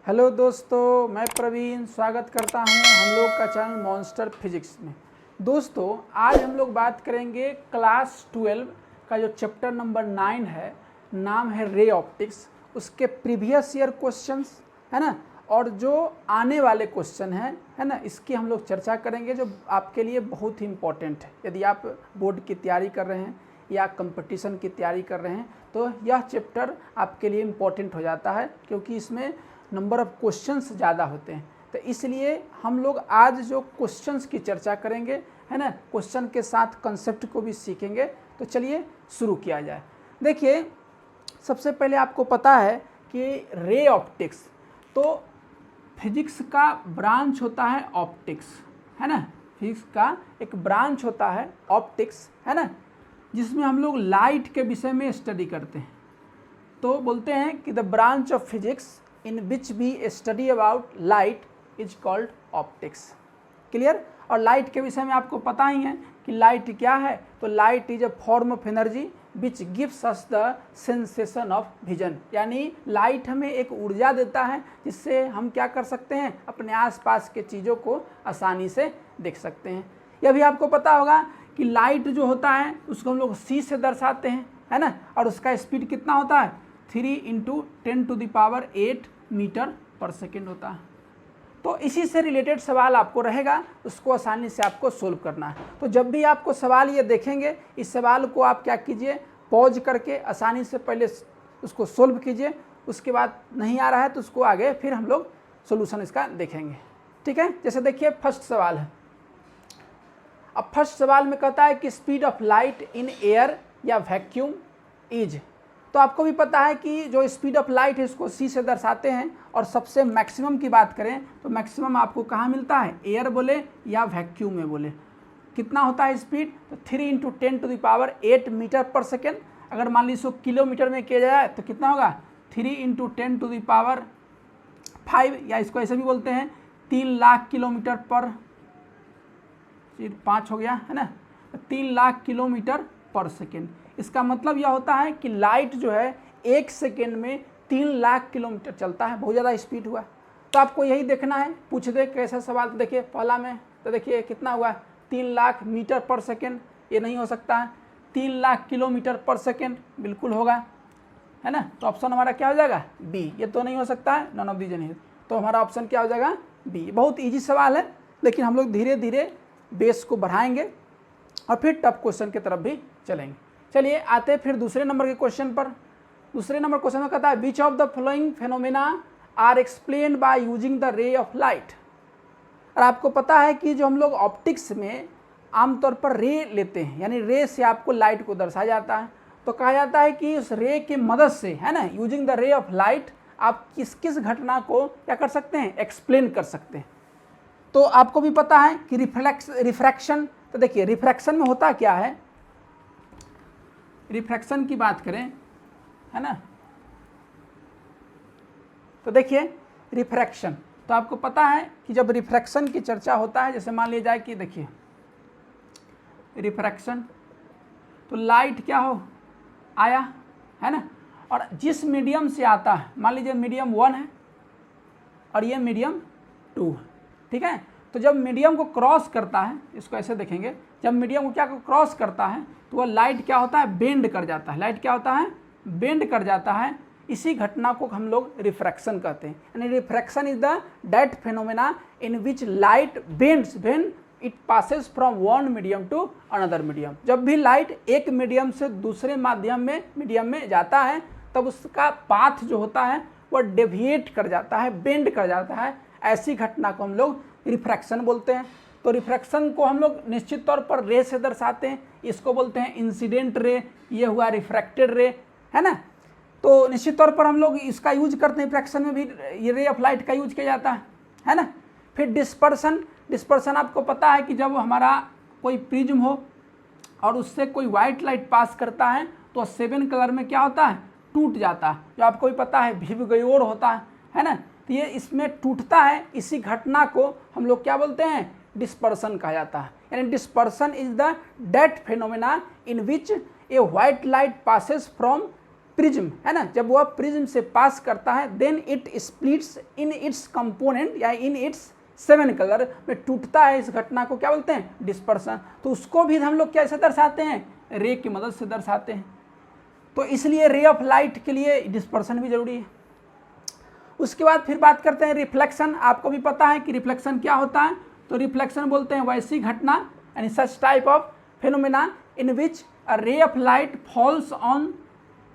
Hello दोस्तों, मैं प्रवीण स्वागत करता हूं हम लोग का चैनल मॉन्स्टर फिजिक्स में। दोस्तों, आज हम लोग बात करेंगे क्लास 12 का जो चैप्टर नंबर 9 है, नाम है रे ऑप्टिक्स। उसके प्रीवियस ईयर क्वेश्चंस है ना, और जो आने वाले क्वेश्चन है ना, इसकी हम लोग चर्चा करेंगे, जो आपके लिए बहुत ही इम्पोर्टेंट है। यदि आप बोर्ड की तैयारी कर रहे हैं या कंपटीशन की तैयारी कर रहे हैं तो यह चैप्टर आपके लिए इम्पोर्टेंट हो जाता है, क्योंकि इसमें नंबर ऑफ क्वेश्चंस ज़्यादा होते हैं। तो इसलिए हम लोग आज जो क्वेश्चंस की चर्चा करेंगे है ना, क्वेश्चन के साथ कंसेप्ट को भी सीखेंगे। तो चलिए शुरू किया जाए। देखिए, सबसे पहले आपको पता है कि रे ऑप्टिक्स तो फिजिक्स का ब्रांच होता है ऑप्टिक्स, है ना। फिजिक्स का एक ब्रांच होता है ऑप्टिक्स, है ना, जिसमें हम लोग लाइट के विषय में स्टडी करते हैं। तो बोलते हैं कि the branch of physics in which we study about light is called optics. Clear. और लाइट के विषय में आपको पता ही है कि लाइट क्या है। तो light is a form of energy which gives us the sensation of vision. यानी लाइट हमें एक ऊर्जा देता है जिससे हम क्या कर सकते हैं, अपने आसपास के चीज़ों को आसानी से देख सकते हैं। यह भी आपको पता होगा कि लाइट जो होता है उसको हम लोग c से दर्शाते हैं, है ना, और उसका स्पीड कितना होता है 3 × 10⁸ मीटर पर सेकेंड होता है। तो इसी से रिलेटेड सवाल आपको रहेगा, उसको आसानी से आपको सोल्व करना है। तो जब भी आपको सवाल ये देखेंगे, इस सवाल को आप क्या कीजिए, पॉज करके आसानी से पहले उसको सोल्व कीजिए। उसके बाद नहीं आ रहा है तो उसको आगे फिर हम लोग सोल्यूशन इसका देखेंगे। ठीक है। जैसे देखिए, फर्स्ट सवाल है। अब फर्स्ट सवाल में कहता है कि speed of light in air या वैक्यूम इज। तो आपको भी पता है कि जो स्पीड ऑफ लाइट है इसको c से दर्शाते हैं, और सबसे मैक्सिमम की बात करें तो मैक्सिमम आपको कहाँ मिलता है, एयर बोले या वैक्यूम में बोले। कितना होता है स्पीड, तो 3 × 10⁸ मीटर पर सेकेंड। अगर मान लीजिए इसको किलोमीटर में किया जाए तो कितना होगा, 3 × 10⁵, या इसको ऐसे भी बोलते हैं 3 लाख किलोमीटर पर 5 हो गया, है ना, 3 लाख किलोमीटर पर सेकेंड। इसका मतलब यह होता है कि लाइट जो है 1 सेकेंड में 3 लाख किलोमीटर चलता है। बहुत ज़्यादा स्पीड हुआ। तो आपको यही देखना है, पूछ दे कैसा सवाल। तो देखिए पहला में, तो देखिए कितना हुआ, 3 लाख मीटर पर सेकेंड। ये नहीं हो सकता है। 3 लाख किलोमीटर पर सेकेंड बिल्कुल होगा, है ना। तो ऑप्शन हमारा क्या हो जाएगा, बी। ये तो नहीं हो सकता है, नन ऑफ दीज एनी। तो हमारा ऑप्शन क्या हो जाएगा, बी। बहुत ईजी सवाल है, लेकिन हम लोग धीरे धीरे बेस को बढ़ाएंगे और फिर टफ क्वेश्चन की तरफ भी चलेंगे। चलिए आते हैं फिर दूसरे नंबर के क्वेश्चन पर। दूसरे नंबर क्वेश्चन में कहता है which of the following phenomena are explained by using the ray of light. और आपको पता है कि जो हम लोग ऑप्टिक्स में आमतौर पर रे लेते हैं, यानी रे से आपको लाइट को दर्शाया जाता है। तो कहा जाता है कि उस रे की मदद से, है ना, using the ray of light, आप किस किस घटना को क्या कर सकते हैं, एक्सप्लेन कर सकते हैं। तो आपको भी पता है कि रिफ्रैक्शन। तो देखिए रिफ्रैक्शन में होता क्या है, रिफ्रैक्शन की बात करें, है ना, तो देखिए रिफ्रैक्शन, तो आपको पता है कि जब रिफ्रैक्शन की चर्चा होता है, जैसे मान लिया जाए कि देखिए रिफ्रैक्शन, तो लाइट क्या हो आया, है ना, और जिस मीडियम से आता है, मान लीजिए मीडियम 1 है और ये मीडियम 2 है, ठीक है। तो जब मीडियम को क्रॉस करता है, इसको ऐसे देखेंगे, जब मीडियम को क्या क्रॉस करता है तो वह लाइट क्या होता है, बेंड कर जाता है। लाइट क्या होता है, बेंड कर जाता है। इसी घटना को हम लोग रिफ्रैक्शन कहते हैं। यानी refraction is the that phenomena in which light bends when it passes from one medium to another medium. जब भी लाइट एक मीडियम से दूसरे मीडियम में जाता है, तब उसका पाथ जो होता है वह डेविएट कर जाता है, बेंड कर जाता है। ऐसी घटना को हम लोग रिफ्रैक्शन बोलते हैं। तो रिफ्रैक्शन को हम लोग निश्चित तौर पर रे से दर्शाते हैं। इसको बोलते हैं इंसिडेंट रे, ये हुआ रिफ्रैक्टेड रे, है ना। तो निश्चित तौर पर हम लोग इसका यूज करते हैं, रिफ्रैक्शन में भी ये रे ऑफ लाइट का यूज किया जाता है ना। फिर डिस्पर्सन। डिस्पर्सन आपको पता है कि जब हमारा कोई प्रिज्म हो और उससे कोई वाइट लाइट पास करता है तो 7 कलर में क्या होता है, टूट जाता है। जो आपको भी पता है विबगयोर होता है ना। तो ये इसमें टूटता है। इसी घटना को हम लोग क्या बोलते हैं, डिस्पर्सन कहा जाता है। यानी dispersion is the that phenomena in which a white light passes from prism, है ना, जब वह प्रिज्म से पास करता है then it splits in its component या इन इट्स 7 कलर में टूटता है। इस घटना को क्या बोलते हैं? डिस्पर्सन। तो उसको भी हम लोग कैसे दर्शाते हैं? रे की मदद से दर्शाते हैं। तो इसलिए रे ऑफ लाइट के लिए डिस्पर्सन भी जरूरी है। उसके बाद फिर बात करते हैं रिफ्लेक्शन। आपको भी पता है कि रिफ्लेक्शन क्या होता है। तो रिफ्लेक्शन बोलते हैं वैसी घटना यानी such type of phenomena in विच अ रे of light falls on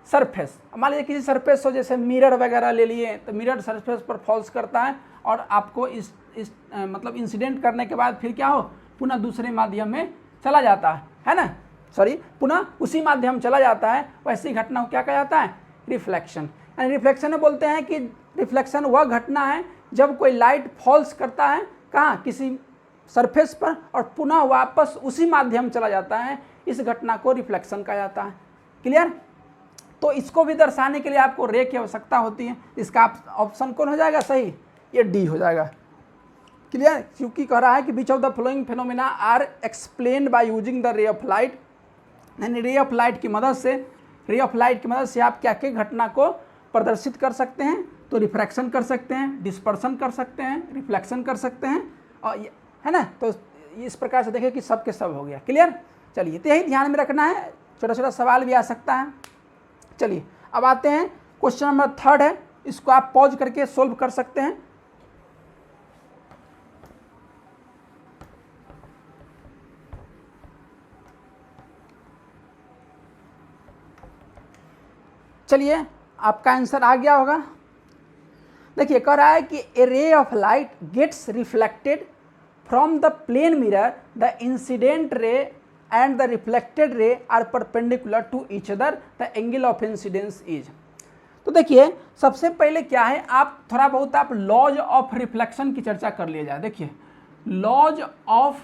surface. मान लीजिए किसी सरफेस हो, जैसे मिरर वगैरह ले लिए, तो मिरर सरफेस पर फॉल्स करता है और आपको इस मतलब इंसिडेंट करने के बाद फिर क्या हो, पुनः दूसरे माध्यम में चला जाता है ना, पुनः उसी माध्यम चला जाता है। वैसी घटना को क्या कहा जाता है? रिफ्लेक्शन। यानी रिफ्लेक्शन में बोलते हैं कि रिफ्लेक्शन वह घटना है जब कोई लाइट फॉल्स करता है कहाँ? किसी सरफेस पर और पुनः वापस उसी माध्यम चला जाता है। इस घटना को रिफ्लेक्शन कहा जाता है। क्लियर? तो इसको भी दर्शाने के लिए आपको रे की आवश्यकता होती है। इसका ऑप्शन कौन हो जाएगा सही? ये डी हो जाएगा। क्लियर? क्योंकि कह रहा है कि which of the following phenomena are explained by using the ray of light. यानी रे ऑफ लाइट की मदद से आप क्या क्या घटना को प्रदर्शित कर सकते हैं? तो रिफ्रैक्शन कर सकते हैं, डिस्पर्सन कर सकते हैं, रिफ्लेक्शन कर सकते हैं, और है ना। तो इस प्रकार से देखिए कि सब के सब हो गया। क्लियर? चलिए, तो यही ध्यान में रखना है। छोटा छोटा सवाल भी आ सकता है। चलिए अब आते हैं क्वेश्चन नंबर 3 है, इसको आप पॉज करके सोल्व कर सकते हैं। चलिए, आपका आंसर आ गया होगा। देखिए, कह रहा है कि a ray of light gets reflected from the plane mirror, the incident ray and the reflected ray are perpendicular to each other, the angle of incidence is. तो देखिए, सबसे पहले क्या है, आप थोड़ा बहुत आप लॉज ऑफ रिफ्लेक्शन की चर्चा कर लिया जाए। देखिए, लॉज ऑफ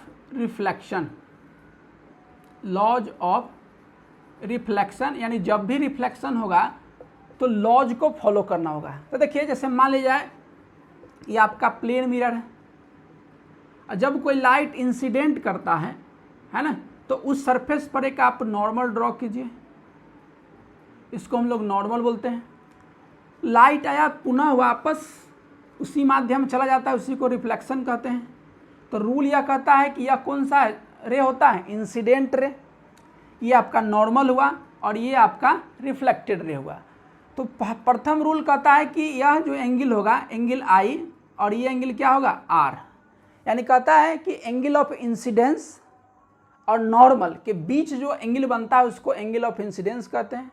रिफ्लेक्शन यानी जब भी रिफ्लेक्शन होगा तो लॉज को फॉलो करना होगा। तो देखिए, जैसे मान लिया जाए ये आपका प्लेन मिरर है, जब कोई लाइट इंसिडेंट करता है ना, तो उस सरफेस पर एक आप नॉर्मल ड्रॉ कीजिए, इसको हम लोग नॉर्मल बोलते हैं। लाइट आया, पुनः वापस उसी माध्यम चला जाता है, उसी को रिफ्लेक्शन कहते हैं। तो रूल यह कहता है कि यह कौन सा रे होता है? Incident ray. ये आपका नॉर्मल हुआ और ये आपका रिफ्लेक्टेड रे हुआ। तो प्रथम रूल कहता है कि यह जो एंगल होगा, एंगल आई, और ये एंगल क्या होगा? आर। यानी कहता है कि एंगल ऑफ इंसिडेंस और नॉर्मल के बीच जो एंगल बनता है उसको एंगल ऑफ इंसिडेंस कहते हैं,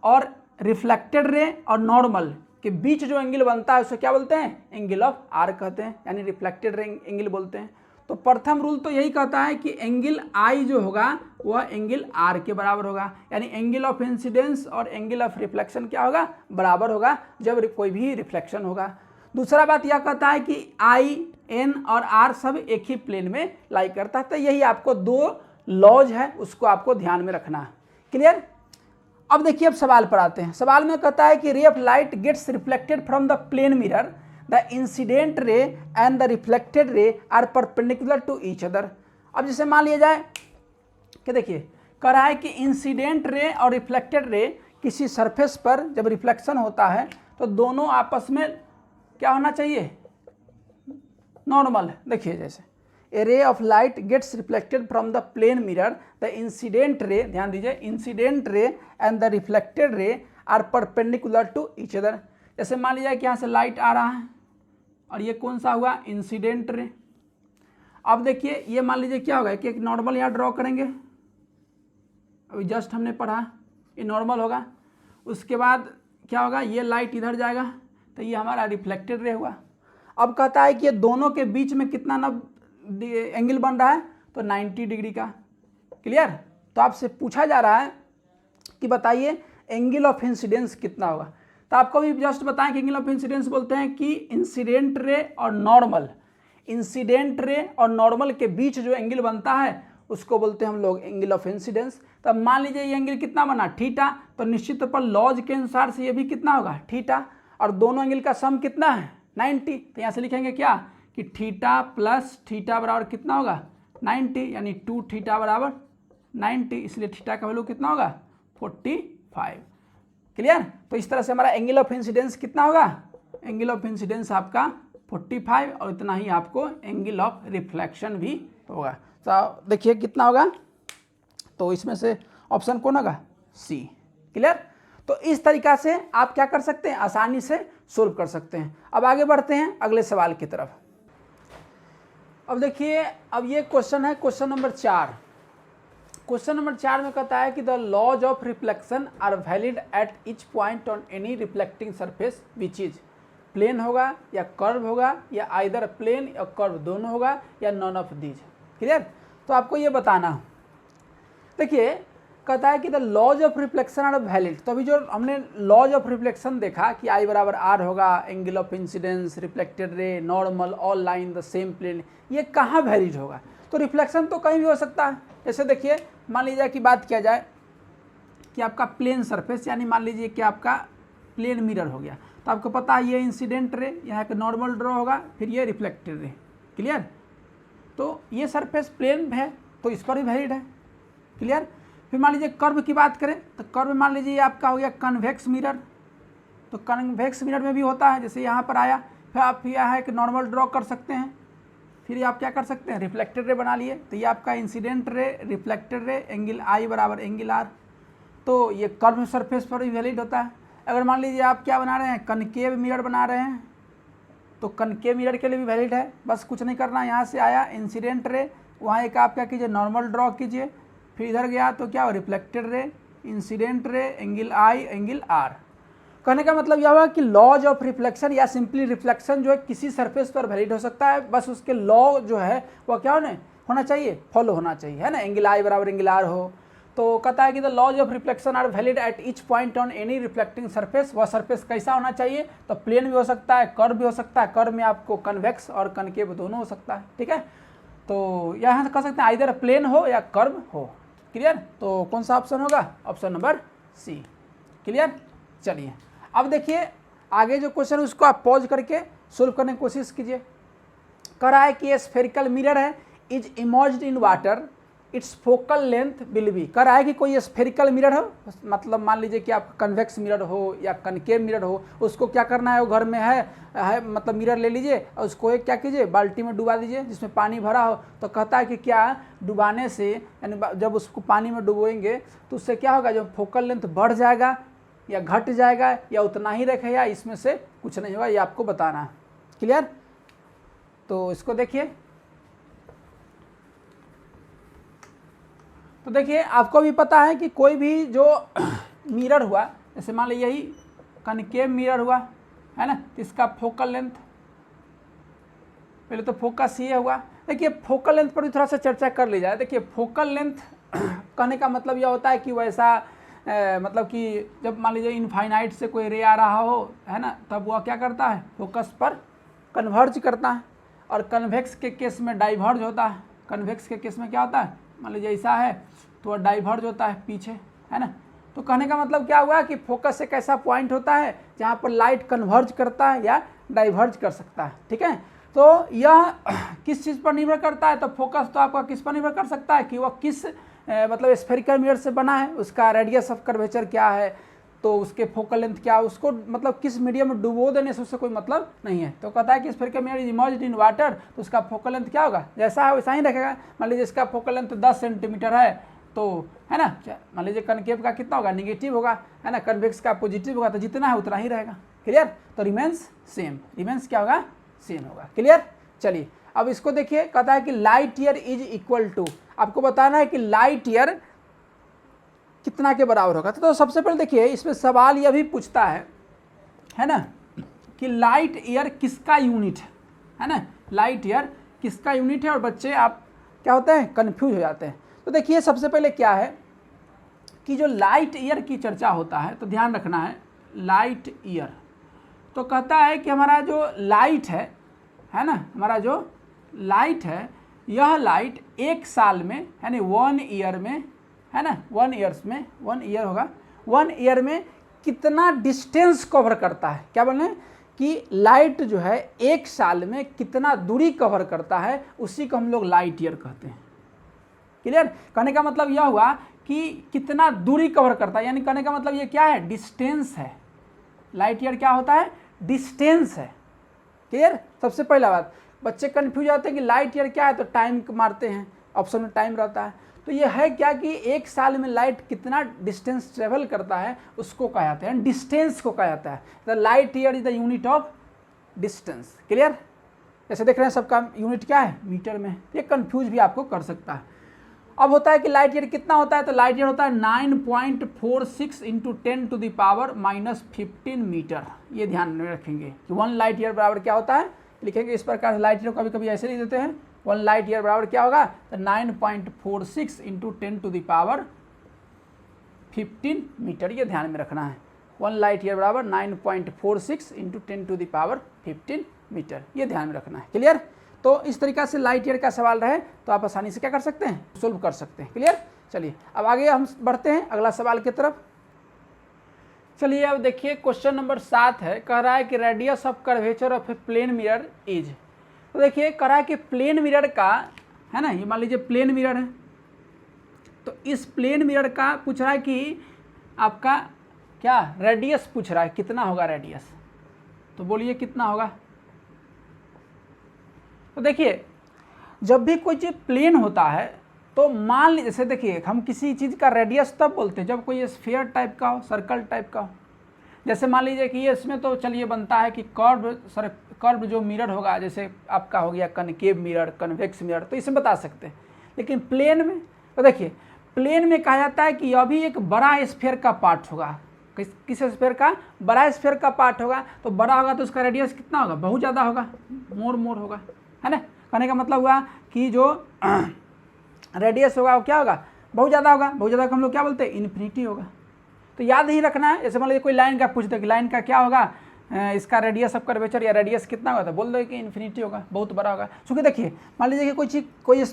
और रिफ्लेक्टेड रे और नॉर्मल के बीच जो एंगल बनता है उसे क्या बोलते हैं? एंगल ऑफ आर कहते हैं, यानी रिफ्लेक्टेड रे एंगल बोलते हैं। तो प्रथम रूल तो यही कहता है कि एंगल आई जो होगा वह एंगल आर के बराबर होगा, यानी एंगल ऑफ इंसिडेंस और एंगल ऑफ रिफ्लेक्शन क्या होगा? बराबर होगा जब कोई भी रिफ्लेक्शन होगा। दूसरा बात यह कहता है कि आई, एन और आर सब एक ही प्लेन में लाई करता है। तो यही आपको 2 लॉज है, उसको आपको ध्यान में रखना है। क्लियर? अब देखिए, अब सवाल पर आते हैं। सवाल में कहता है कि ray of light gets reflected from the plane mirror, the incident ray and the reflected ray are perpendicular to each other. अब जैसे मान लिया जाए कि देखिए, कह रहा है कि इंसिडेंट रे और रिफ्लेक्टेड रे किसी सरफेस पर जब रिफ्लेक्शन होता है तो दोनों आपस में क्या होना चाहिए? नॉर्मल। देखिए, जैसे a ray of light gets reflected from the plane mirror, the incident ray, ध्यान दीजिए, incident ray and the reflected ray are perpendicular to each other. जैसे मान लीजिए कि यहाँ से लाइट आ रहा है और ये कौन सा हुआ? Incident ray. अब देखिए, ये मान लीजिए क्या होगा कि एक नॉर्मल यहाँ ड्रॉ करेंगे, अभी जस्ट हमने पढ़ा, ये नॉर्मल होगा। उसके बाद क्या होगा? ये लाइट इधर जाएगा, तो ये हमारा रिफ्लेक्टेड रे हुआ। अब कहता है कि ये दोनों के बीच में कितना एंगल बन रहा है? तो 90 डिग्री का। क्लियर? तो आपसे पूछा जा रहा है कि बताइए एंगल ऑफ इंसिडेंस कितना होगा। तो आपको भी जस्ट बताएं कि एंगल ऑफ इंसिडेंस बोलते हैं कि इंसिडेंट रे और नॉर्मल के बीच जो एंगल बनता है उसको बोलते हैं हम लोग एंगल ऑफ इंसिडेंस। तो अब मान लीजिए ये एंगल कितना बना? थीटा। तो निश्चित तौर पर लॉज के अनुसार से ये भी कितना होगा? थीटा। और दोनों एंगल का सम कितना है? 90। तो यहाँ से लिखेंगे क्या कि थीटा प्लस थीटा बराबर कितना होगा? 90, यानी 2 थीटा बराबर 90। इसलिए थीटा का वैल्यू कितना होगा? 45। क्लियर। तो इस तरह से हमारा एंगल ऑफ इंसिडेंस कितना होगा, एंगल ऑफ इंसिडेंस आपका 45 और इतना ही आपको एंगल ऑफ रिफ्लेक्शन भी होगा। तो देखिए कितना होगा, तो इसमें से ऑप्शन कौन होगा, सी। क्लियर। तो इस तरीका से आप क्या कर सकते हैं, आसानी से सोल्व कर सकते हैं। अब आगे बढ़ते हैं अगले सवाल की तरफ। अब देखिए, अब ये क्वेश्चन है क्वेश्चन नंबर 4। क्वेश्चन नंबर 4 में कहता है कि the laws of reflection are valid at each point on any reflecting surface which is plane होगा या कर्व होगा या आइदर प्लेन या कर्व दोनों होगा या नॉन ऑफ दीज। क्लियर। तो आपको ये बताना, देखिए कहता है कि the laws of reflection are valid. तो अभी जो हमने लॉज ऑफ रिफ्लेक्शन देखा कि आई बराबर आर होगा, angle of incidence, reflected ray, normal, all line the same plane, ये कहाँ वैलिड होगा। तो रिफ्लेक्शन तो कहीं भी हो सकता है। जैसे देखिए मान लीजिए कि बात किया जाए कि आपका प्लेन सरफेस, यानी मान लीजिए कि आपका प्लेन मिरर हो गया, तो आपको पता है ये इंसिडेंट रे, यहाँ का नॉर्मल ड्रॉ होगा, फिर ये रिफ्लेक्टेड रे। क्लियर। तो ये सरफेस प्लेन है तो इस पर भी वैलिड है। क्लियर। फिर मान लीजिए कर्व की बात करें तो कर्व मान लीजिए आपका हो गया कन्वेक्स मिरर, तो कन्वेक्स मिरर में भी होता है, जैसे यहाँ पर आया, फिर आप यहाँ एक नॉर्मल ड्रॉ कर सकते हैं, फिर आप क्या कर सकते हैं, रिफ्लेक्टेड रे बना लिए, तो ये आपका incident ray, reflected ray, angle आई बराबर एंगल आर, तो ये कर्व सरफेस पर भी वैलिड होता है। अगर मान लीजिए आप क्या बना रहे हैं, कनकेव मिरर बना रहे हैं, तो कनकेव मिरर के लिए भी वैलिड है। बस कुछ नहीं करना, यहाँ से आया इंसिडेंट रे, वहाँ एक आप क्या कीजिए, नॉर्मल ड्रॉ कीजिए, फिर इधर गया तो क्या हो, reflected ray, incident ray, angle I, angle are. कहने का मतलब यह हुआ कि लॉज ऑफ रिफ्लेक्शन या सिंपली रिफ्लेक्शन जो है किसी सरफेस पर वैलिड हो सकता है, बस उसके लॉ जो है वह क्या होना चाहिए, फॉलो होना चाहिए, है ना। एंगल आई बराबर एंगल आर हो, तो कहता है कि the laws of reflection are valid at each point on any reflecting surface. वह सरफेस कैसा होना चाहिए, तो प्लेन भी हो सकता है, कर्व भी हो सकता है, कर्व में आपको कन्वेक्स और कनकेव दोनों हो सकता है। ठीक है, तो यहाँ से कह सकते हैं आइदर प्लेन हो या कर्व हो। क्लियर। तो कौन सा ऑप्शन होगा, ऑप्शन नंबर सी। क्लियर। चलिए अब देखिए आगे जो क्वेश्चन है उसको आप पॉज करके सोल्व करने की कोशिश कीजिए। कह रहा है कि ये स्फेरिकल मिरर है, is emerged in water, it's focal length will be. कह रहा है कि कोई स्फेरिकल मिरर हो, मतलब मान लीजिए कि आप कन्वेक्स मिरर हो या कनकेव मिरर हो, उसको क्या करना है, वो घर में है मतलब मिरर ले लीजिए और उसको एक क्या कीजिए, बाल्टी में डुबा दीजिए जिसमें पानी भरा हो। तो कहता है कि क्या डुबाने से, यानी जब उसको पानी में डुबोएंगे तो उससे क्या होगा, जो फोकल लेंथ बढ़ जाएगा या घट जाएगा या उतना ही रखेगा, इसमें से कुछ नहीं होगा, ये आपको बताना है। क्लियर। तो इसको देखिए, तो देखिए आपको भी पता है कि कोई भी जो मिरर हुआ, जैसे मान लीजिए यही कनकेव मिरर हुआ है ना, तो इसका फोकल लेंथ, पहले तो फोकस ये हुआ। देखिए फोकल लेंथ पर भी थोड़ा सा चर्चा कर ली जाए। देखिए फोकल लेंथ कहने का मतलब यह होता है कि वैसा मतलब कि जब मान लीजिए इनफाइनाइट से कोई रे आ रहा हो, है ना, तब वह क्या करता है, फोकस पर कन्वर्ज करता है, और कन्वेक्स के केस में डाइवर्ज होता है। कन्वेक्स के केस में क्या होता है, मान लीजिए ऐसा है तो वह डाइवर्ज होता है पीछे, है ना। तो कहने का मतलब क्या हुआ कि फोकस एक ऐसा पॉइंट होता है जहाँ पर लाइट कन्वर्ज करता है या डाइवर्ज कर सकता है। ठीक है, तो यह किस चीज़ पर निर्भर करता है, तो फोकस तो आपका किस पर निर्भर कर सकता है कि वह किस मतलब स्फेरिकल मिरर से बना है, उसका रेडियस ऑफ कर्वेचर क्या है, तो उसके फोकल लेंथ क्या है, उसको मतलब किस मीडियम में डुबो देने से उससे कोई मतलब नहीं है। तो कहता है कि spherical mirror is emerged in water, तो उसका फोकल लेंथ क्या होगा, जैसा है वैसा ही रखेगा। मान लीजिए इसका फोकल लेंथ 10 सेंटीमीटर है, तो है ना, मान लीजिए कनकेव का कितना होगा, नेगेटिव होगा, है ना, कन्वेक्स का पॉजिटिव होगा, तो जितना है उतना ही रहेगा। क्लियर। तो रिमेंस सेम, रिमेंस क्या होगा, सेम होगा। क्लियर। चलिए अब इसको देखिए, कहता है कि light year is equal to, आपको बताना है कि लाइट ईयर कितना के बराबर होगा। तो सबसे पहले देखिए इसमें सवाल यह भी पूछता है ना, कि लाइट ईयर किसका यूनिट है ना, लाइट ईयर किसका यूनिट है, और बच्चे आप क्या होते हैं, कंफ्यूज हो जाते हैं। तो देखिए सबसे पहले क्या है कि जो लाइट ईयर की चर्चा होता है, तो ध्यान रखना है लाइट ईयर, तो कहता है कि हमारा जो लाइट है ना, हमारा जो लाइट है, यह लाइट एक साल में, यानी 1 ईयर में, है ना, 1 ईयर्स में, 1 ईयर होगा, 1 ईयर में कितना डिस्टेंस कवर करता है। क्या बोल रहे हैं कि लाइट जो है एक साल में कितना दूरी कवर करता है, उसी को हम लोग लाइट ईयर कहते हैं। क्लियर। कहने का मतलब यह हुआ कि कितना दूरी कवर करता है, यानी कहने का मतलब ये क्या है, डिस्टेंस है। लाइट ईयर क्या होता है, डिस्टेंस है। क्लियर। सबसे पहला बात, बच्चे कंफ्यूज होते हैं कि लाइट ईयर क्या है, तो टाइम मारते हैं, ऑप्शन में टाइम रहता है। तो ये है क्या कि एक साल में लाइट कितना डिस्टेंस ट्रेवल करता है उसको कहा जाता है, डिस्टेंस को कहा जाता है। The light year is the unit of distance. Clear. जैसे देख रहे हैं सबका यूनिट क्या है, मीटर में। ये कंफ्यूज भी आपको कर सकता है। अब होता है कि लाइट ईयर कितना होता है, तो लाइट ईयर होता है 9.46 इंटू 10⁻⁻15 मीटर। ये ध्यान में रखेंगे कि 1 लाइट ईयर बराबर क्या होता है, लिखेंगे इस प्रकार से। लाइट ईयर कभी कभी ऐसे लिख देते हैं, 1 लाइट ईयर बराबर क्या होगा, तो 9.46 इंटू 10⁻15 मीटर। ये ध्यान में रखना है। 1 लाइट ईयर बराबर 9.46 इंटू 10⁻15 मीटर। ये ध्यान में रखना है। क्लियर। तो इस तरीका से लाइट ईयर का सवाल रहे तो आप आसानी से क्या कर सकते हैं, सोल्व कर सकते हैं। क्लियर। चलिए अब आगे हम बढ़ते हैं अगला सवाल की तरफ। चलिए अब देखिए क्वेश्चन नंबर 7 है, कह रहा है कि radius of curvature of a plane mirror is. तो देखिए कह रहा है कि प्लेन मिरर का है ना, ये मान लीजिए प्लेन मिरर है, तो इस प्लेन मिरर का पूछ रहा है कि आपका क्या रेडियस पूछ रहा है, कितना होगा रेडियस। तो बोलिए कितना होगा। तो देखिए जब भी कोई चीज़ प्लेन होता है तो मान लीजिए, जैसे देखिए हम किसी चीज़ का रेडियस तब बोलते हैं जब कोई स्फीयर टाइप का हो, सर्कल टाइप का हो। जैसे मान लीजिए कि ये इसमें तो चलिए बनता है कि कर्व जो मिरर होगा, जैसे आपका हो गया कनकेव मिरर, कन्वेक्स मिरर, तो इसमें बता सकते हैं। लेकिन प्लेन में तो देखिए प्लेन में कहा जाता है कि अभी एक बड़ा स्फीयर का पार्ट होगा। किस स्फीयर का, बड़ा स्फीयर का पार्ट होगा। तो बड़ा होगा तो उसका रेडियस कितना होगा, बहुत ज़्यादा होगा, मोर होगा, है ना। कहने का मतलब हुआ कि जो रेडियस होगा वो क्या होगा, बहुत ज़्यादा होगा। बहुत ज़्यादा को हम लोग क्या बोलते हैं, इन्फिनिटी होगा। तो याद ही रखना है। जैसे मान लीजिए कोई लाइन का पूछते कि लाइन का क्या होगा, इसका रेडियस ऑफ कर्वेचर या रेडियस कितना होगा, तो बोल दो कि इन्फिनिटी होगा, बहुत बड़ा होगा। क्योंकि देखिए मान लीजिए कि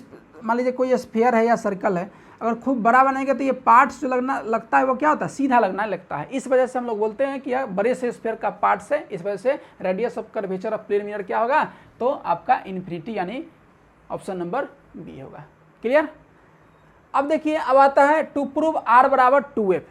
मान लीजिए कोई स्फीयर है या सर्कल है, अगर खूब बड़ा बनेगा तो ये पार्ट्स जो लगता है वो क्या होता है, सीधा लगता है। इस वजह से हम लोग बोलते हैं कि यह बड़े से स्फीयर का पार्ट्स है, इस वजह से radius of curvature of plane mirror क्या होगा, तो आपका इन्फिनिटी, यानी ऑप्शन नंबर बी होगा। क्लियर। अब देखिए अब आता है टू प्रूव r बराबर 2f।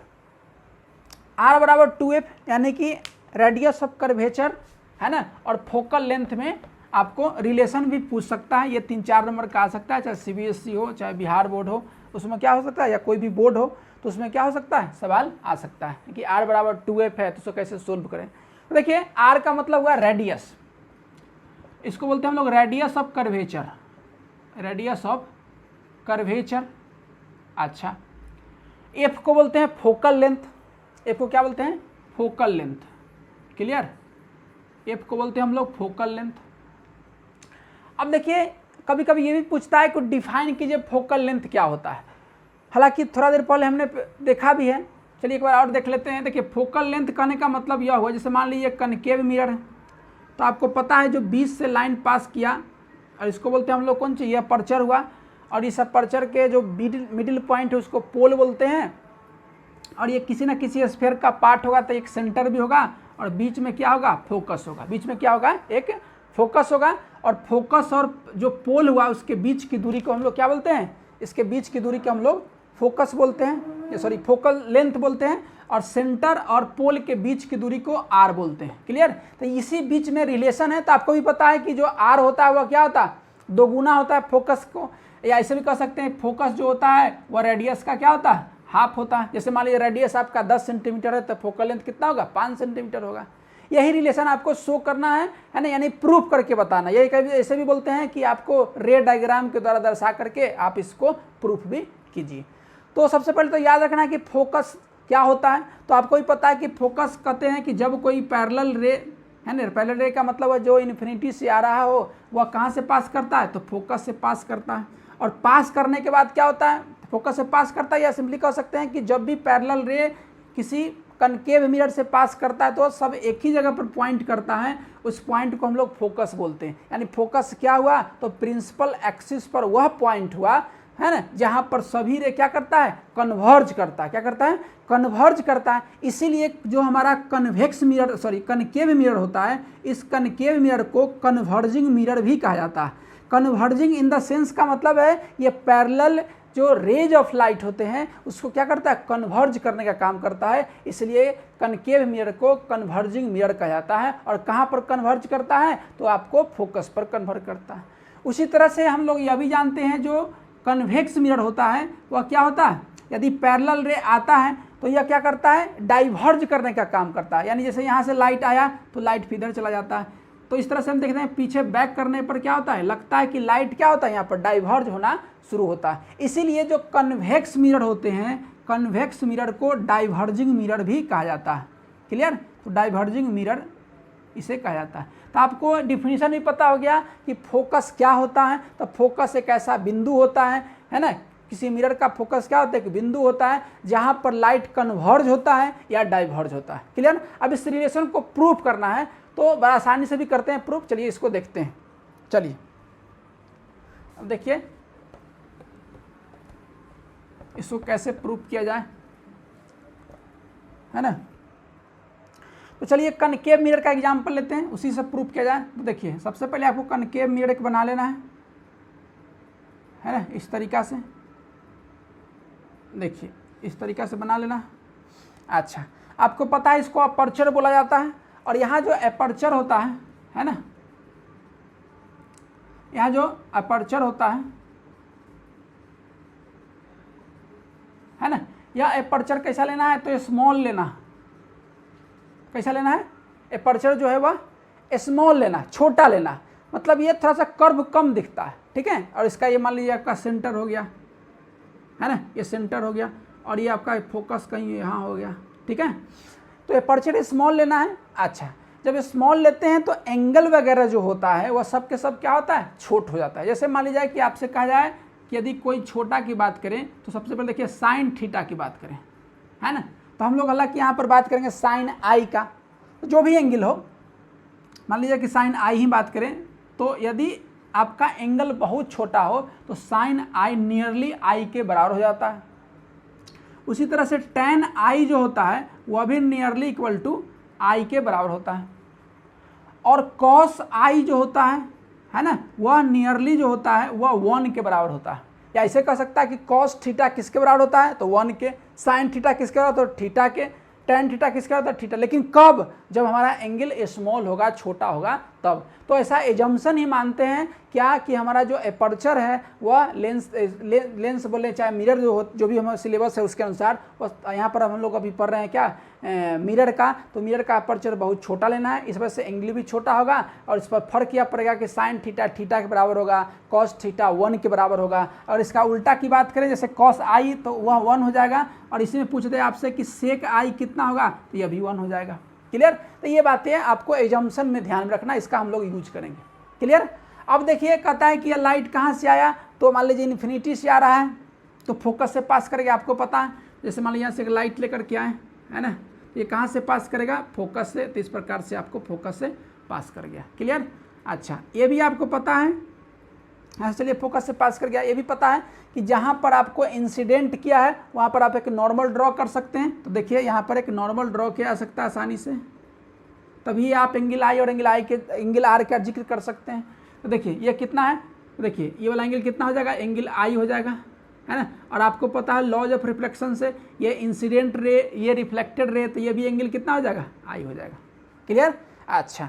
r बराबर 2f यानी कि रेडियस ऑफ कर्वेचर है ना, और फोकल लेंथ में आपको रिलेशन भी पूछ सकता है। ये 3-4 नंबर का आ सकता है, चाहे CBSE हो चाहे बिहार बोर्ड हो, उसमें क्या हो सकता है, या कोई भी बोर्ड हो तो उसमें क्या हो सकता है, सवाल आ सकता है कि r बराबर 2f है तो उसको कैसे सोल्व करें। तो देखिए r का मतलब हुआ रेडियस, इसको बोलते हैं हम लोग radius of curvature, radius of curvature. अच्छा, f को बोलते हैं फोकल लेंथ, f को क्या बोलते हैं, फोकल लेंथ। क्लियर। f को बोलते हैं हम लोग फोकल लेंथ। अब देखिए कभी कभी ये भी पूछता है कि डिफाइन कीजिए फोकल लेंथ क्या होता है। हालांकि थोड़ा देर पहले हमने देखा भी है, चलिए एक बार और देख लेते हैं। देखिए फोकल लेंथ कहने का मतलब यह हुआ, जैसे मान लीजिए कनकेव मिरर है, तो आपको पता है जो बीच से लाइन पास किया, और इसको बोलते हैं हम लोग कौन सी, यह अपर्चर हुआ, और इस अपर्चर के जो मिडिल पॉइंट है उसको पोल बोलते हैं। और ये किसी न किसी स्फीयर का पार्ट होगा तो एक सेंटर भी होगा, और बीच में क्या होगा, फोकस होगा। बीच में क्या होगा, एक फोकस होगा। और फोकस और जो पोल हुआ उसके बीच की दूरी को हम लोग क्या बोलते हैं, इसके बीच की दूरी को हम लोग फोकस बोलते हैं, सॉरी फोकल लेंथ बोलते हैं। और सेंटर और पोल के बीच की दूरी को आर बोलते हैं। क्लियर। तो इसी बीच में रिलेशन है। तो आपको भी पता है कि जो आर होता है वह क्या होता है, दोगुना होता है फोकस को, या ऐसे भी कह सकते हैं फोकस जो होता है वह रेडियस का क्या होता है, हाफ होता है। जैसे मान लीजिए रेडियस आपका 10 सेंटीमीटर है तो फोकल लेंथ कितना होगा, 5 सेंटीमीटर होगा। यही रिलेशन आपको शो करना है ना, यानी प्रूफ करके बताना। यही कभी ऐसे भी बोलते हैं कि आपको रे डायग्राम के द्वारा दर्शा करके आप इसको प्रूफ भी कीजिए। तो सबसे पहले तो याद रखना है कि फोकस क्या होता है। तो आपको भी पता है कि फोकस कहते हैं कि जब कोई पैरेलल रे है ना, पैरेलल रे का मतलब है जो इन्फिनिटी से आ रहा हो वह कहाँ से पास करता है, तो फोकस से पास करता है। और पास करने के बाद क्या होता है, फोकस से पास करता है, या सिंपली कह सकते हैं कि जब भी पैरेलल रे किसी कनकेव मिरर से पास करता है तो सब एक ही जगह पर पॉइंट करता है, उस पॉइंट को हम लोग फोकस बोलते हैं। यानी फोकस क्या हुआ, तो प्रिंसिपल एक्सिस पर वह पॉइंट हुआ है ना जहाँ पर सभी रे क्या करता है, कन्वर्ज करता है। क्या करता है, कन्वर्ज करता है। इसीलिए जो हमारा कन्वेक्स मिरर कनकेव मिरर होता है, इस कनकेव मिरर को कन्वर्जिंग मिरर भी कहा जाता है। कन्वर्जिंग इन द सेंस का मतलब है ये पैरेलल जो रेज ऑफ लाइट होते हैं उसको क्या करता है, कन्वर्ज करने का काम करता है। इसलिए कनकेव मिरर को कन्वर्जिंग मिरर कहा जाता है। और कहाँ पर कन्वर्ज करता है, तो आपको फोकस पर कन्वर्ट करता है। उसी तरह से हम लोग यह भी जानते हैं जो कन्वेक्स मिरर होता है वह क्या होता है, यदि पैरेलल रे आता है तो यह क्या करता है, डाइवर्ज करने का काम करता है। यानी जैसे यहाँ से लाइट आया तो लाइट फिर इधर चला जाता है। तो इस तरह से हम देखते हैं पीछे बैक करने पर क्या होता है, लगता है कि लाइट क्या होता है, यहाँ पर डाइवर्ज होना शुरू होता है। इसीलिए जो कन्वेक्स मिरर होते हैं, कन्वेक्स मिरर को डाइवर्जिंग मिरर भी कहा जाता है। क्लियर, तो डाइवर्जिंग मिरर इसे कहा जाता है। तो आपको डिफिनीशन भी पता हो गया कि फोकस क्या होता है। तो फोकस एक ऐसा बिंदु होता है ना, किसी मिरर का फोकस क्या होता है, कि बिंदु होता है जहां पर लाइट कन्वर्ज होता है या डाइवर्ज होता है। क्लियर। अब इस रिलेशन को प्रूफ करना है तो बड़ा आसानी से भी करते हैं प्रूफ। चलिए इसको देखते हैं। चलिए अब देखिए इसको कैसे प्रूफ किया जाए, है ना। तो चलिए कनकेव मिरर का एग्जांपल लेते हैं, उसी से प्रूफ किया जाए। तो देखिए सबसे पहले आपको कनकेव मिरर एक बना लेना है ना, इस तरीका से। देखिए इस तरीका से बना लेना। अच्छा, आपको पता है इसको अपर्चर बोला जाता है। और यहाँ जो अपर्चर होता है ना, यहाँ जो अपर्चर होता है ना, यह अपर्चर कैसा लेना है, तो स्मॉल लेना। कैसा लेना है, अपर्चर जो है वह स्मॉल लेना, छोटा लेना। मतलब ये थोड़ा सा कर्व कम दिखता है, ठीक है। और इसका ये मान लीजिए आपका सेंटर हो गया, है ना, ये सेंटर हो गया। और ये आपका फोकस कहीं यहाँ हो गया, ठीक है। तो अपर्चर स्मॉल लेना है। अच्छा, जब स्मॉल लेते हैं तो एंगल वगैरह जो होता है वह सब के सब क्या होता है, छोट हो जाता है। जैसे मान लीजिए कि आपसे कहा जाए कि यदि कोई छोटा की बात करें तो सबसे पहले देखिए साइन थीटा की बात करें, है ना। तो हम लोग हालांकि यहाँ पर बात करेंगे साइन आई का, तो जो भी एंगल हो, मान लीजिए कि साइन आई ही बात करें, तो यदि आपका एंगल बहुत छोटा हो तो साइन आई नियरली आई के बराबर हो जाता है। उसी तरह से टेन आई जो होता है वह भी नियरली इक्वल टू आई के बराबर होता है। और कॉस आई जो होता है ना, वह नियरली जो होता है वह 1 के बराबर होता है। या ऐसे कह सकता है कि कॉस थीटा किसके बराबर होता है, तो 1 के। साइन थीटा किसके बराबर, तो थीटा के। टेन थीटा किसके बराबर, थीटा। लेकिन कब, जब हमारा एंगल स्मॉल होगा, छोटा होगा तब। तो ऐसा एजम्पशन ही मानते हैं क्या, कि हमारा जो अपर्चर है वह लेंस बोले चाहे मिरर जो भी हमारा सिलेबस है उसके अनुसार, यहाँ पर हम लोग अभी पढ़ रहे हैं क्या, मिरर का। तो मिरर का अपर्चर बहुत छोटा लेना है, इस वजह से एंगल भी छोटा होगा। और इस पर फर्क यह पड़ेगा कि साइन थीटा थीटा के बराबर होगा, कॉस थीटा 1 के बराबर होगा। और इसका उल्टा की बात करें, जैसे कॉस आई तो वह 1 हो जाएगा। और इसी में पूछ दे आपसे कि सेक आई कितना होगा, तो यह भी 1 हो जाएगा। क्लियर। तो ये बातें आपको एजम्पशन में ध्यान में रखना, इसका हम लोग यूज करेंगे। क्लियर। अब देखिए कहता है कि यह लाइट कहाँ से आया, तो मान लीजिए इन्फिनिटी से आ रहा है, तो फोकस से पास करेगा। आपको पता है, जैसे मान लीजिए यहाँ से लाइट लेकर के आए, है ना, ये कहाँ से पास करेगा, फोकस से। तो इस प्रकार से आपको फोकस से पास कर गया। क्लियर। अच्छा, ये भी आपको पता है, हाँ चलिए फोकस से पास कर गया। ये भी पता है कि जहाँ पर आपको इंसिडेंट किया है वहाँ पर आप एक नॉर्मल ड्रॉ कर सकते हैं। तो देखिए यहाँ पर एक नॉर्मल ड्रॉ किया जा सकता है आसानी से, तभी आप एंगल आई और एंगल आर का जिक्र कर सकते हैं। तो देखिए ये कितना है, तो देखिए ये वाला एंगल कितना हो जाएगा, एंगल आई हो जाएगा, है ना। और आपको पता है लॉज ऑफ रिफ्लेक्शन से, ये इंसिडेंट रे, ये रिफ्लेक्टेड रे, तो ये भी एंगल कितना हो जाएगा, आई हो जाएगा। क्लियर। अच्छा,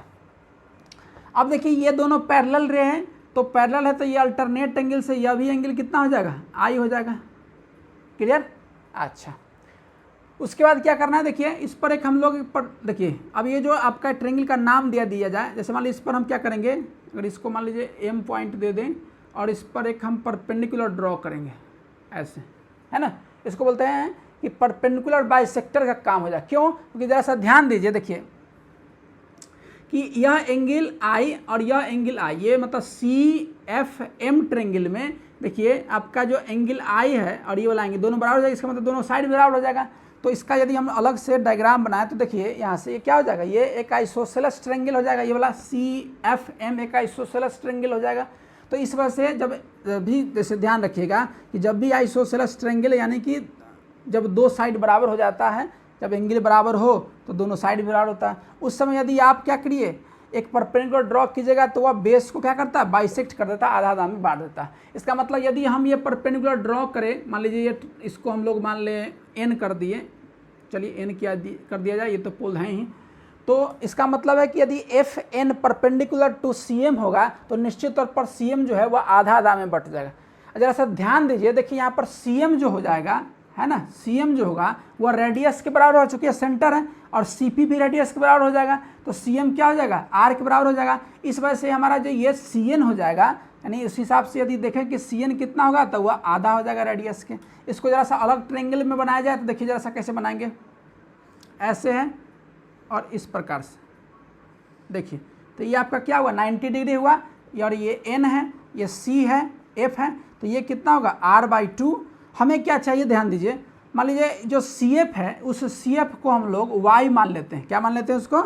अब देखिए ये दोनों पैरेलल रे हैं, तो पैरेलल है तो ये अल्टरनेट एंगल से यह भी एंगल कितना हो जाएगा, आई हो जाएगा। क्लियर। अच्छा, उसके बाद क्या करना है, देखिए इस पर एक हम लोग पर देखिए, अब ये जो आपका ट्रायंगल का नाम दिया जाए, जैसे मान लीजिए इस पर हम क्या करेंगे, अगर इसको मान लीजिए एम पॉइंट दे दें और इस पर एक हम परपेंडिकुलर ड्रॉ करेंगे ऐसे, है ना। इसको बोलते हैं कि परपेंडिकुलर बाइसेक्टर का काम हो जाए। क्यों, क्योंकि ज़रा सा ध्यान दीजिए, देखिए कि यह एंगल आई और यह एंगल आई, ये मतलब CFM ट्रायंगल में देखिए आपका जो एंगल आई है और ये वाला एंगल दोनों बराबर हो जाएगा। इसका मतलब दोनों साइड बराबर हो जाएगा। तो इसका यदि हम अलग से डायग्राम बनाए तो देखिए यहाँ से ये क्या हो जाएगा, ये एक आइसोसेलेस ट्रायंगल हो जाएगा। ये वाला CFM एक आइसोसेलेस ट्रायंगल हो जाएगा। तो इस वजह से जब भी जैसे ध्यान रखिएगा कि जब भी आइसोसेलेस ट्रायंगल यानी कि जब दो साइड बराबर हो जाता है, जब एंगल बराबर हो तो दोनों साइड बराबर होता है, उस समय यदि आप क्या करिए, एक परपेंडिकुलर ड्रॉ कीजिएगा तो वह बेस को क्या करता है, बाइसेक्ट कर देता है, आधा आधा में बांट देता है। इसका मतलब यदि हम ये परपेंडिकुलर ड्रॉ करें, मान लीजिए ये इसको हम लोग मान लें एन कर दिए, चलिए एन क्या कर दिया जाए, ये तो पोल है ही, तो इसका मतलब है कि यदि F N perpendicular to C M होगा तो निश्चित तौर पर सी एम जो है वह आधा आधा में बट जाएगा। जरा सा ध्यान दीजिए, देखिए यहाँ पर सी एम जो हो जाएगा है ना, सी एम जो होगा वह रेडियस के बराबर हो चुकी है, सेंटर है, और सी पी भी रेडियस के बराबर हो जाएगा, तो सी एम क्या हो जाएगा, आर के बराबर हो जाएगा। इस वजह से हमारा जो ये सी एन हो जाएगा, यानी उस हिसाब से यदि देखें कि सी एन कितना होगा तो वह आधा हो जाएगा रेडियस के। इसको जरा सा अलग ट्रेंगल में बनाया जाए तो देखिए जरा सा कैसे बनाएंगे, ऐसे है और इस प्रकार से, देखिए तो ये आपका क्या हुआ 90 डिग्री हुआ, और ये एन है, ये सी है, एफ है, तो ये कितना होगा r/2। हमें क्या चाहिए, ध्यान दीजिए, मान लीजिए जो सी एफ है उस सी एफ को हम लोग y मान लेते हैं, क्या मान लेते हैं उसको,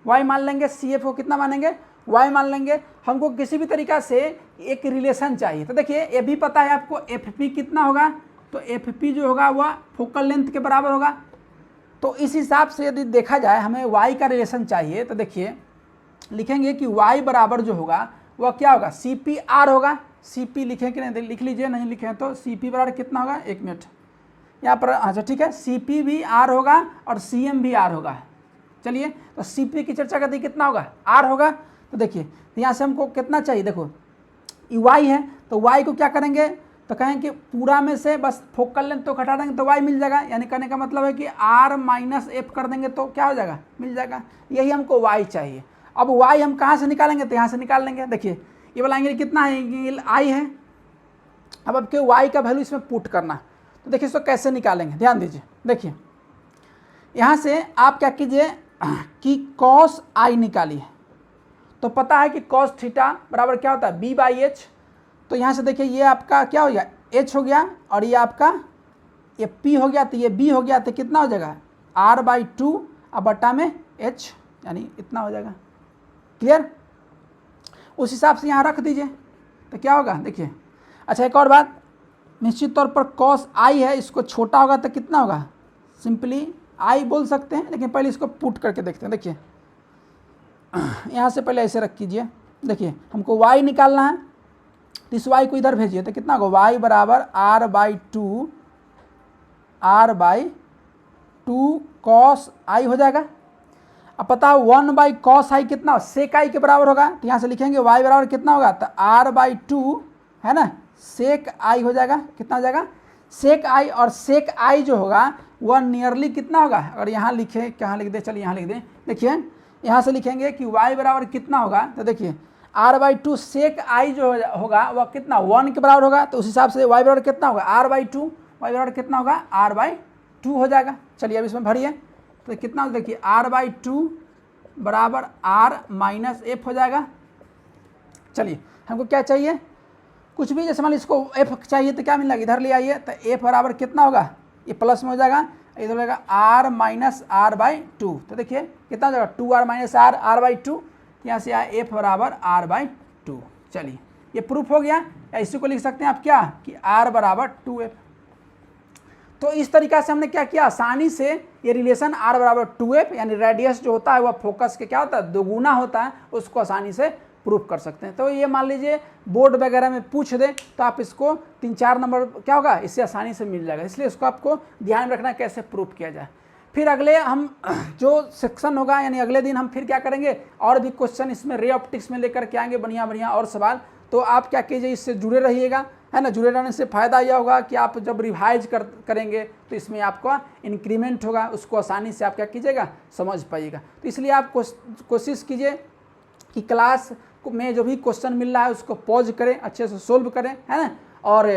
y मान लेंगे, सी एफ को कितना मानेंगे, y मान लेंगे। हमको किसी भी तरीक़ा से एक रिलेशन चाहिए, तो देखिए ये भी पता है आपको एफ पी कितना होगा, तो एफ पी जो होगा वह फोकल लेंथ के बराबर होगा। तो इस हिसाब से यदि देखा जाए हमें y का रिलेशन चाहिए, तो देखिए लिखेंगे कि y बराबर जो होगा वह क्या होगा, सी पी आर होगा, सी पी लिखें कि नहीं, लिख लीजिए, नहीं लिखें तो सी पी बराबर कितना होगा, एक मिनट यहाँ पर, अच्छा ठीक है, सी पी भी आर होगा और सी एम भी आर होगा। चलिए तो सी पी की चर्चा करते कितना होगा, आर होगा। तो देखिए यहाँ से हमको कितना चाहिए, देखो y है तो y को क्या करेंगे, तो कहें कि पूरा में से बस फोकल लेंथ तो घटा देंगे तो y मिल जाएगा, यानी कहने का मतलब है कि r - f कर देंगे तो क्या हो जाएगा, मिल जाएगा। यही हमको y चाहिए। अब y हम कहाँ से निकालेंगे, तो यहाँ से निकाल लेंगे। देखिए ये वाला एंगल कितना है, एंगल I है। अब के y का वैल्यू इसमें पुट करना, तो देखिए इसको कैसे निकालेंगे, ध्यान दीजिए। देखिए यहाँ से आप क्या कीजिए कि cos I निकालिए, तो पता है कि cos थीटा बराबर क्या होता है, b/h। तो यहाँ से देखिए ये आपका क्या हो गया, h हो गया, और ये आपका ये p हो गया, तो ये b हो गया, तो कितना हो जाएगा r/2 अब बटा में h, यानी इतना हो जाएगा। क्लियर, उस हिसाब से यहाँ रख दीजिए तो क्या होगा, देखिए। अच्छा एक और बात, निश्चित तौर पर cos I है, इसको छोटा होगा तो कितना होगा, सिंपली I बोल सकते हैं, लेकिन पहले इसको पुट करके देखते हैं। देखिए यहाँ से पहले ऐसे रख कीजिए, देखिए हमको y निकालना है, तो इस y को इधर भेजिए तो कितना होगा, y बराबर r/2 cos I हो जाएगा। अब पता है 1/cos I कितना, sec I के बराबर होगा, तो यहाँ से लिखेंगे y बराबर कितना होगा, तो r/2 है ना, sec I हो जाएगा, कितना हो जाएगा sec I, और sec I जो होगा वह नियरली कितना होगा, अगर यहाँ लिखे, कहाँ लिख दे, चलिए यहाँ लिख दें। देखिए यहाँ से लिखेंगे कि y बराबर कितना होगा, तो देखिए r/2 sec I जो होगा वह कितना 1 के बराबर होगा, तो उस हिसाब से y बराबर कितना होगा r/2, y बराबर कितना होगा r/2 हो जाएगा। चलिए अब इसमें भरिए, तो कितना, देखिए r/2 बराबर r - f हो जाएगा। चलिए हमको क्या चाहिए, कुछ भी, जैसे मान लीजिए इसको f चाहिए तो क्या मिलेगा, इधर ले आइए, तो f बराबर कितना होगा, ये प्लस में हो जाएगा, इधर हो जाएगा r - r/2, तो देखिए कितना हो जाएगा 2r - r/2, यहाँ से आया f बराबर r/2। चलिए ये प्रूफ हो गया, या इसी को लिख सकते हैं आप क्या, कि r बराबर 2f। तो इस तरीक़ा से हमने क्या किया, आसानी से ये रिलेशन r बराबर 2f, यानी रेडियस जो होता है वह फोकस के क्या होता है, दोगुना होता है, उसको आसानी से प्रूफ कर सकते हैं। तो ये मान लीजिए बोर्ड वगैरह में पूछ दे तो आप इसको 3-4 नंबर क्या होगा, इससे आसानी से मिल जाएगा, इसलिए इसको आपको ध्यान रखना है कैसे प्रूफ किया जाए। फिर अगले हम जो सेक्शन होगा, यानी अगले दिन हम फिर क्या करेंगे, और भी क्वेश्चन इसमें रे ऑप्टिक्स में लेकर के आएंगे, बढ़िया बढ़िया और सवाल। तो आप क्या कीजिए, इससे जुड़े रहिएगा, है ना। जुड़े रहने से फ़ायदा यह होगा कि आप जब रिवाइज करेंगे तो इसमें आपका इंक्रीमेंट होगा, उसको आसानी से आप क्या कीजिएगा, समझ पाइएगा। तो इसलिए आप कोशिश कीजिए कि क्लास में जो भी क्वेश्चन मिल रहा है उसको पॉज करें, अच्छे से सोल्व करें, है ना। और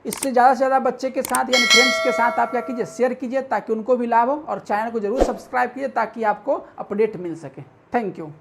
इससे ज़्यादा से ज़्यादा बच्चे के साथ यानी फ्रेंड्स के साथ आप क्या कीजिए, शेयर कीजिए ताकि उनको भी लाभ हो, और चैनल को जरूर सब्सक्राइब कीजिए ताकि आपको अपडेट मिल सके। Thank you.